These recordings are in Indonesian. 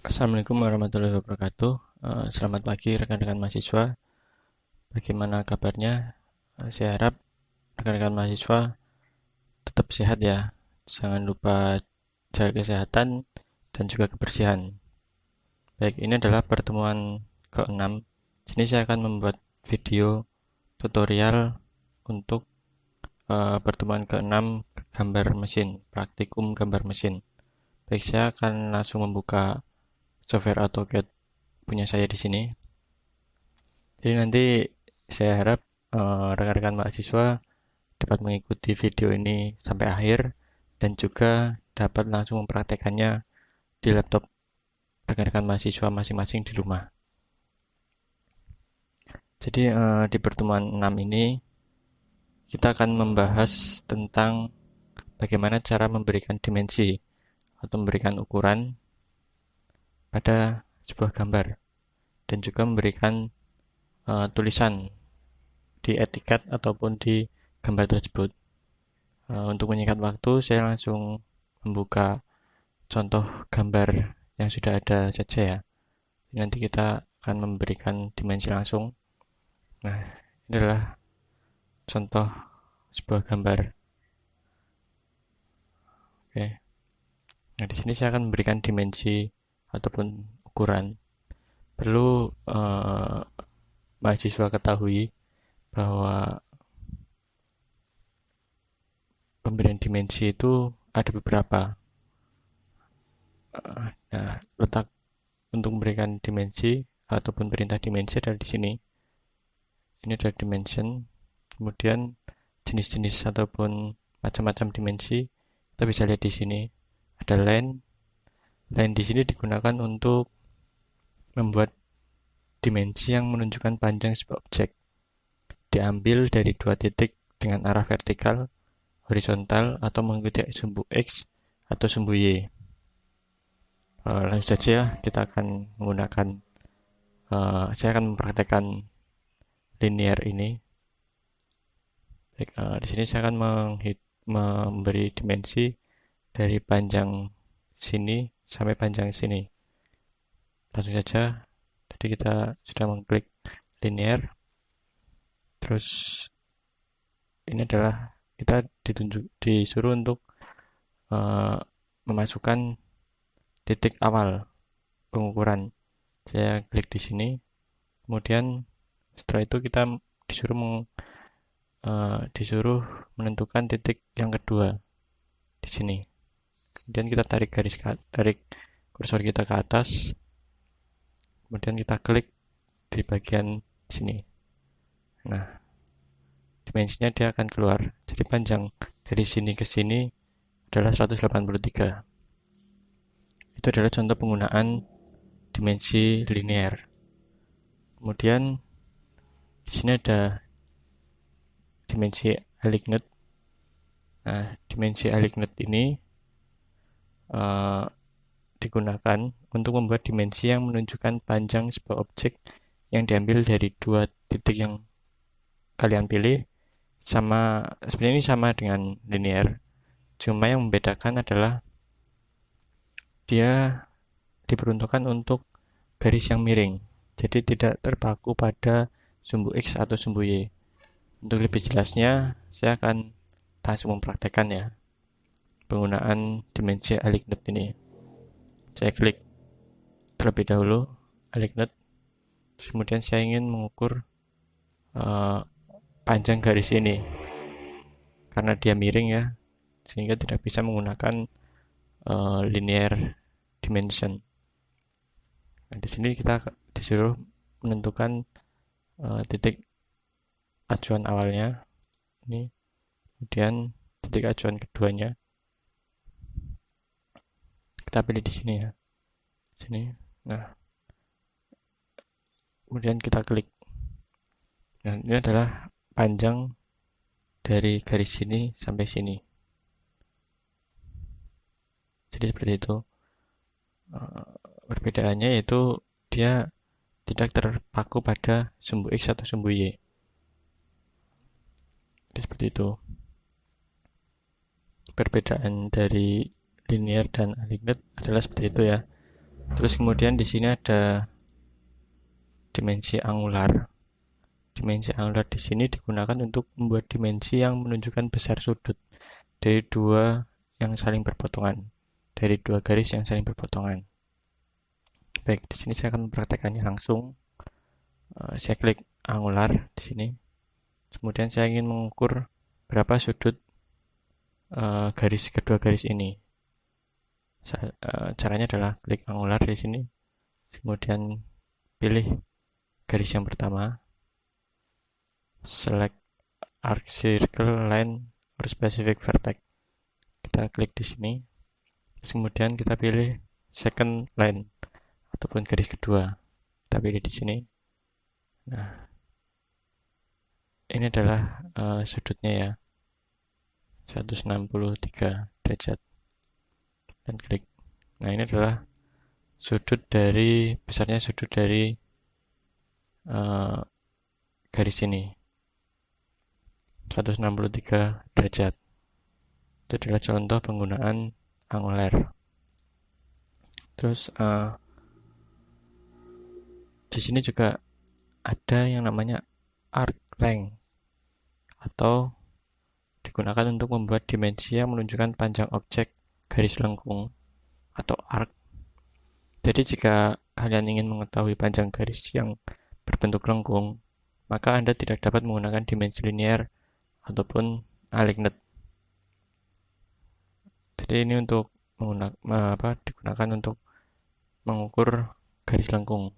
Assalamualaikum warahmatullahi wabarakatuh. Selamat pagi rekan-rekan mahasiswa. Bagaimana kabarnya? Saya harap rekan-rekan mahasiswa tetap sehat ya. Jangan lupa jaga kesehatan dan juga kebersihan. Baik, ini adalah pertemuan ke-6. Sini saya akan membuat video tutorial untuk pertemuan ke-6 gambar mesin, praktikum gambar mesin. Baik, saya akan langsung membuka software AutoCAD punya saya di sini. Jadi nanti saya harap rekan-rekan mahasiswa dapat mengikuti video ini sampai akhir dan juga dapat langsung mempraktekannya di laptop rekan-rekan mahasiswa masing-masing di rumah. Jadi di pertemuan 6 ini kita akan membahas tentang bagaimana cara memberikan dimensi atau memberikan ukuran pada sebuah gambar dan juga memberikan tulisan di etiket ataupun di gambar tersebut. Untuk menyingkat waktu, saya langsung membuka contoh gambar yang sudah ada saja ya. Nanti kita akan memberikan dimensi langsung. Nah, ini adalah contoh sebuah gambar. Oke. Nah, di sini saya akan memberikan dimensi ataupun ukuran. Perlu mahasiswa ketahui bahwa pemberian dimensi itu ada beberapa. Nah, letak untuk memberikan dimensi ataupun perintah dimensi adalah di sini. Ini adalah dimension. Kemudian jenis-jenis ataupun macam-macam dimensi kita bisa lihat di sini. Ada line. Line di sini digunakan untuk membuat dimensi yang menunjukkan panjang sebuah objek. Diambil dari dua titik dengan arah vertikal, horizontal, atau mengikuti sumbu X atau sumbu Y. Langsung saja kita akan menggunakan, saya akan mempraktekkan linear ini. Baik, di sini saya akan memberi dimensi dari panjang sini sampai panjang sini. Langsung saja, tadi kita sudah mengklik linear. Terus ini adalah kita disuruh untuk memasukkan titik awal pengukuran. Saya klik di sini. Kemudian setelah itu kita disuruh menentukan titik yang kedua di sini. Kemudian kita tarik kursor kita ke atas. Kemudian kita klik di bagian sini. Nah, dimensinya dia akan keluar. Jadi panjang dari sini ke sini adalah 183. Itu adalah contoh penggunaan dimensi linear. Kemudian di sini ada dimensi aligned. Nah, dimensi aligned ini digunakan untuk membuat dimensi yang menunjukkan panjang sebuah objek yang diambil dari dua titik yang kalian pilih. Sebenarnya ini sama dengan linear, cuma yang membedakan adalah dia diperuntukkan untuk garis yang miring, jadi tidak terpaku pada sumbu X atau sumbu Y. Untuk lebih jelasnya, saya akan langsung mempraktekkan ya penggunaan dimensi aligned ini. Saya klik terlebih dahulu aligned, kemudian saya ingin mengukur panjang garis ini karena dia miring ya, sehingga tidak bisa menggunakan linear dimension. Nah, di sini kita disuruh menentukan titik acuan awalnya ini, kemudian titik acuan keduanya kita pilih di sini ya, sini. Nah, kemudian kita klik. Nah, ini adalah panjang dari garis sini sampai sini. Jadi seperti itu. Perbedaannya yaitu dia tidak terpaku pada sumbu X atau sumbu Y. Jadi seperti itu. Perbedaan dari linear dan aligned adalah seperti itu ya. Terus kemudian di sini ada dimensi angular. Dimensi angular di sini digunakan untuk membuat dimensi yang menunjukkan besar sudut dari dua yang saling berpotongan, dari dua garis yang saling berpotongan. Baik, di sini saya akan mempraktekannya langsung. Saya klik angular di sini. Kemudian saya ingin mengukur berapa sudut kedua garis ini. Caranya adalah klik angular di sini. Kemudian pilih garis yang pertama. Select arc, circle, line, or specific vertex. Kita klik di sini. Kemudian kita pilih second line ataupun garis kedua. Kita pilih di sini. Nah, ini adalah sudutnya ya, 163 derajat. Dan klik. Nah, ini adalah besarnya sudut dari garis ini, 163 derajat. Itu adalah contoh penggunaan angular. Terus di sini juga ada yang namanya arc length, atau digunakan untuk membuat dimensi yang menunjukkan panjang objek garis lengkung atau arc. Jadi jika kalian ingin mengetahui panjang garis yang berbentuk lengkung, maka Anda tidak dapat menggunakan dimensi linear ataupun aligned. Jadi ini digunakan untuk mengukur garis lengkung.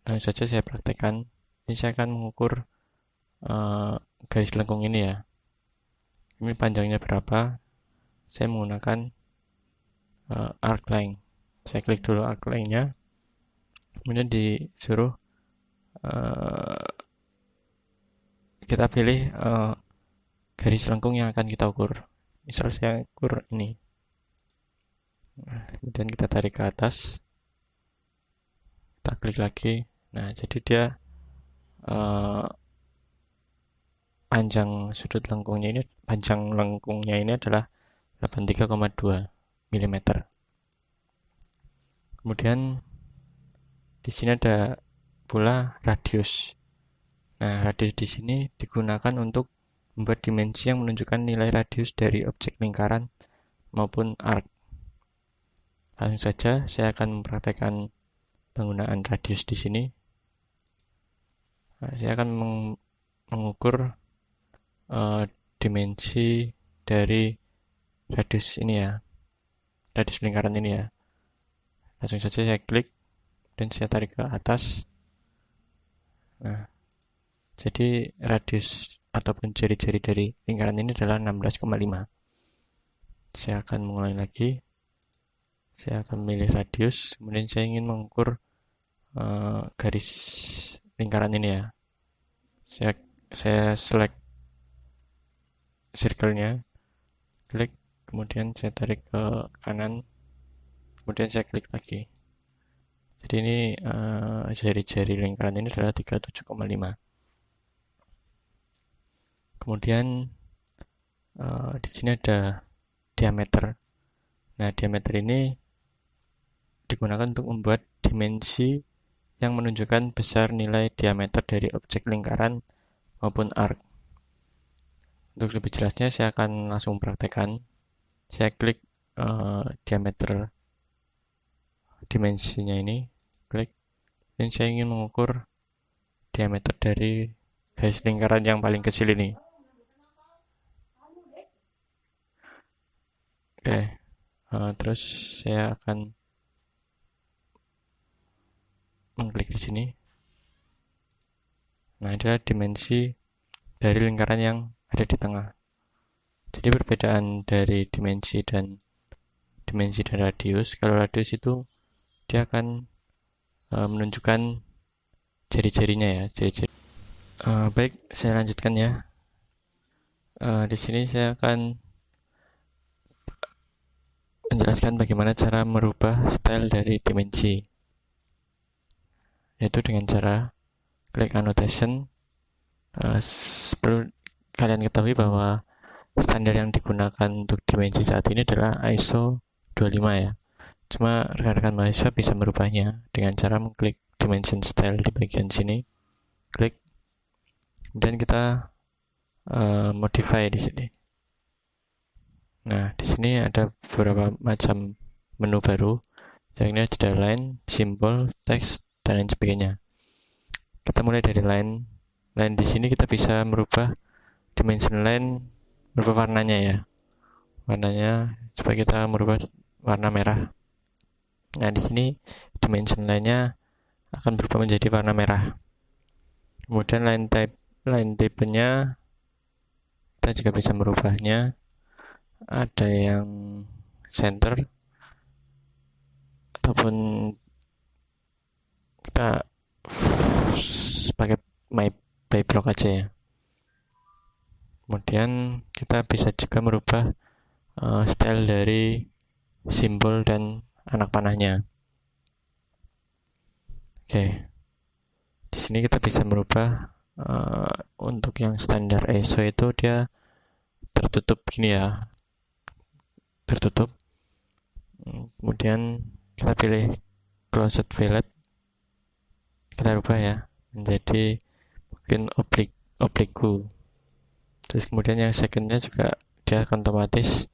Langsung saja saya praktekkan. Ini saya akan mengukur garis lengkung ini ya. Ini panjangnya berapa? Saya menggunakan arc length. Saya klik dulu arc length-nya. Kemudian disuruh kita pilih garis lengkung yang akan kita ukur. Misal saya ukur ini. Nah, kemudian kita tarik ke atas. Kita klik lagi. Nah, jadi dia panjang lengkungnya ini adalah 83,2 mm. Kemudian di sini ada pula radius. Nah, radius di sini digunakan untuk membuat dimensi yang menunjukkan nilai radius dari objek lingkaran maupun arc. Langsung saja saya akan mempraktekkan penggunaan radius di sini. Nah, saya akan mengukur dimensi dari radius ini ya, radius lingkaran ini ya. Langsung saja saya klik dan saya tarik ke atas. Nah, jadi radius ataupun jari-jari dari lingkaran ini adalah 16,5. Saya akan mengulangi lagi. Saya akan memilih radius, kemudian saya ingin mengukur garis lingkaran ini ya. Saya select circle-nya, klik, kemudian saya tarik ke kanan, kemudian saya klik lagi. Jadi ini jari-jari lingkaran ini adalah 37,5. Kemudian di sini ada diameter. Nah, diameter ini digunakan untuk membuat dimensi yang menunjukkan besar nilai diameter dari objek lingkaran maupun arc. Untuk lebih jelasnya saya akan langsung praktekkan. Saya klik diameter dimensinya ini, klik, dan saya ingin mengukur diameter dari garis lingkaran yang paling kecil ini. Oke, terus saya akan mengklik di sini. Nah, adalah dimensi dari lingkaran yang ada di tengah. Jadi perbedaan dari dimensi dan radius. Kalau radius itu dia akan menunjukkan jari-jarinya ya, jari-jari. Baik, saya lanjutkan ya. Di sini saya akan menjelaskan bagaimana cara merubah style dari dimensi, yaitu dengan cara klik annotation. Perlu kalian ketahui bahwa standar yang digunakan untuk dimensi saat ini adalah ISO 25 ya. Cuma rekan-rekan mahasiswa bisa merubahnya dengan cara mengklik dimension style di bagian sini, klik, dan kita modify di sini. Nah, di sini ada beberapa macam menu baru, yakni ada line, simbol, teks, dan lain sebagainya. Kita mulai dari line. Line di sini kita bisa merubah dimension line, merubah warnanya ya. Warnanya supaya kita merubah warna merah. Nah, di sini dimension line-nya akan berubah menjadi warna merah. Kemudian line type-nya kita juga bisa merubahnya. Ada yang center ataupun kita pakai by block aja ya. Kemudian kita bisa juga merubah style dari simbol dan anak panahnya. Oke. Di sini kita bisa merubah untuk yang standar ISO itu dia tertutup gini ya. Tertutup. Kemudian kita pilih closed fillet. Kita rubah ya menjadi mungkin obliku. Terus kemudian yang secondnya juga dia akan otomatis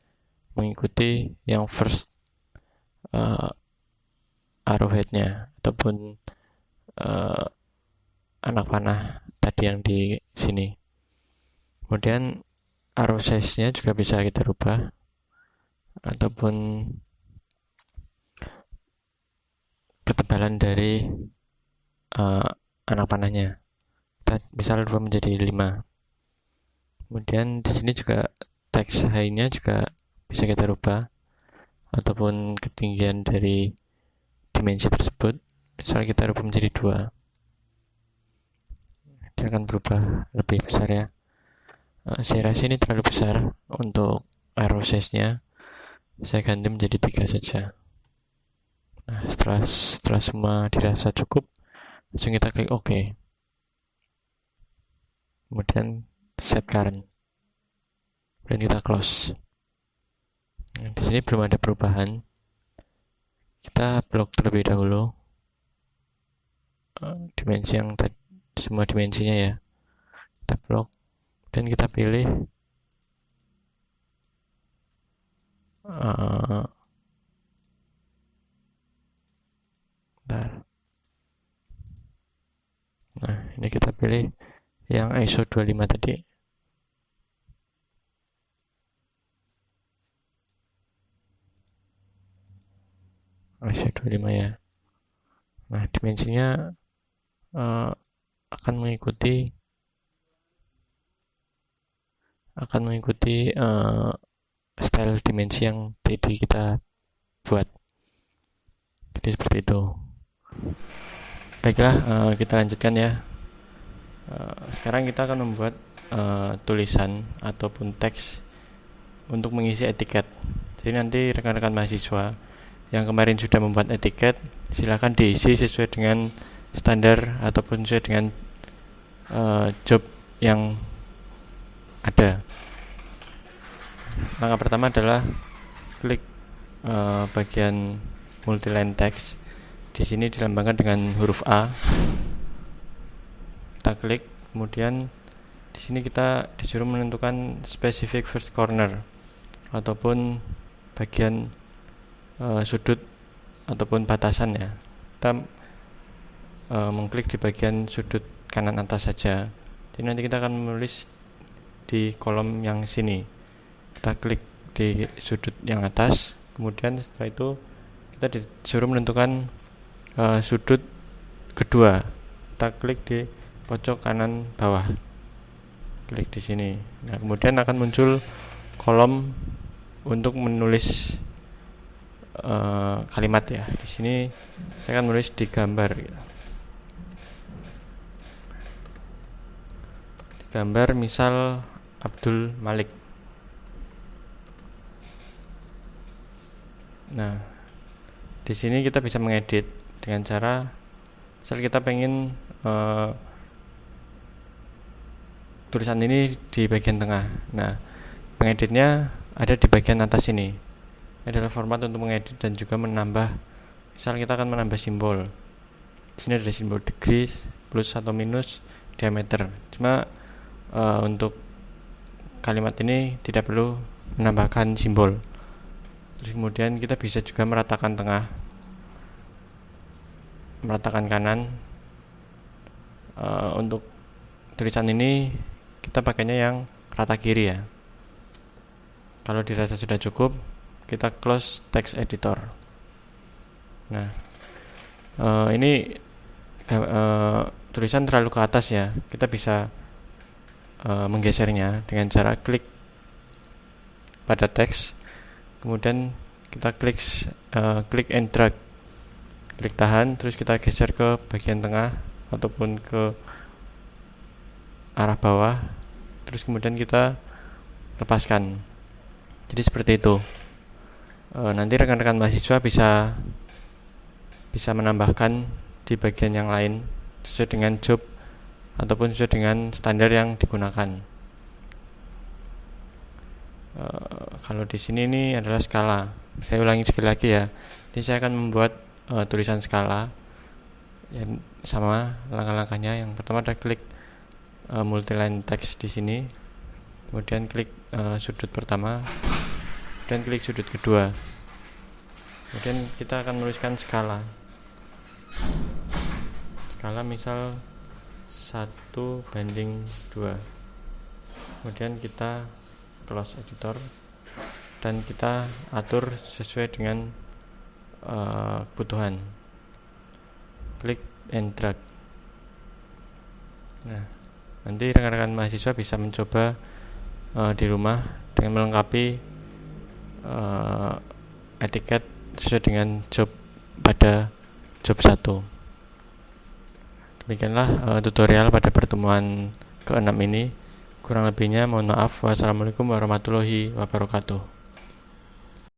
mengikuti yang first arrowhead-nya ataupun anak panah tadi yang di sini. Kemudian arrow size-nya juga bisa kita rubah ataupun ketebalan dari anak panahnya. Kita bisa rubah menjadi 5. Kemudian di sini juga text high-nya juga bisa kita rubah ataupun ketinggian dari dimensi tersebut. Misal kita rubah menjadi 2. Dia akan berubah lebih besar ya. Saya rasa ini terlalu besar untuk arrow size-nya. Saya ganti menjadi 3 saja. Nah, setelah semua dirasa cukup, langsung kita klik OK. Kemudian set current. Dan kita close. Nah, di sini belum ada perubahan. Kita blok terlebih dahulu dimensi yang tadi, semua dimensinya ya. Kita blok dan kita pilih nah, ini kita pilih yang ISO 25 tadi. ISO 25 ya. Nah, dimensinya akan mengikuti style dimensi yang tadi kita buat. Jadi seperti itu. Baiklah, kita lanjutkan ya. Sekarang kita akan membuat tulisan ataupun teks untuk mengisi etiket. Jadi nanti rekan-rekan mahasiswa yang kemarin sudah membuat etiket, silakan diisi sesuai dengan standar ataupun sesuai dengan job yang ada. Langkah pertama adalah klik bagian multiline text. Di sini dilambangkan dengan huruf A. Kita klik, kemudian di sini kita disuruh menentukan specific first corner ataupun bagian sudut ataupun batasan ya. Kita mengklik di bagian sudut kanan atas saja. Jadi nanti kita akan menulis di kolom yang sini. Kita klik di sudut yang atas, kemudian setelah itu kita disuruh menentukan sudut kedua. Kita klik di pojok kanan bawah. Klik di sini. Nah, kemudian akan muncul kolom untuk menulis kalimat ya. Di sini saya akan menulis di gambar. Di gambar misal Abdul Malik. Nah, di sini kita bisa mengedit dengan cara, misal kita pengen tulisan ini di bagian tengah. Nah, mengeditnya ada di bagian atas ini. Ini adalah format untuk mengedit dan juga menambah. Misal kita akan menambah simbol. Di sini ada simbol degrees, plus atau minus, diameter. Cuma untuk kalimat ini tidak perlu menambahkan simbol. Terus kemudian kita bisa juga meratakan tengah, meratakan kanan. Untuk tulisan ini kita pakainya yang rata kiri ya. Kalau dirasa sudah cukup, kita close text editor. Nah, ini tulisan terlalu ke atas ya. Kita bisa menggesernya dengan cara klik pada teks, kemudian kita klik and drag, klik tahan, terus kita geser ke bagian tengah ataupun ke arah bawah, terus kemudian kita lepaskan. Jadi seperti itu. Nanti rekan-rekan mahasiswa bisa menambahkan di bagian yang lain sesuai dengan job ataupun sesuai dengan standar yang digunakan. Kalau di sini ini adalah skala. Saya ulangi sekali lagi ya. Ini saya akan membuat tulisan skala. Yang sama langkah-langkahnya. Yang pertama adalah klik multiline text di sini. Kemudian klik sudut pertama. Dan klik sudut kedua. Kemudian kita akan menuliskan skala. Skala misal 1:2. Kemudian kita close editor dan kita atur sesuai dengan kebutuhan. Klik and drag. Nah, nanti rekan-rekan mahasiswa bisa mencoba di rumah dengan melengkapi etiket sesuai dengan job pada job 1. Demikianlah tutorial pada pertemuan ke-6 ini. Kurang lebihnya mohon maaf. Wassalamualaikum warahmatullahi wabarakatuh.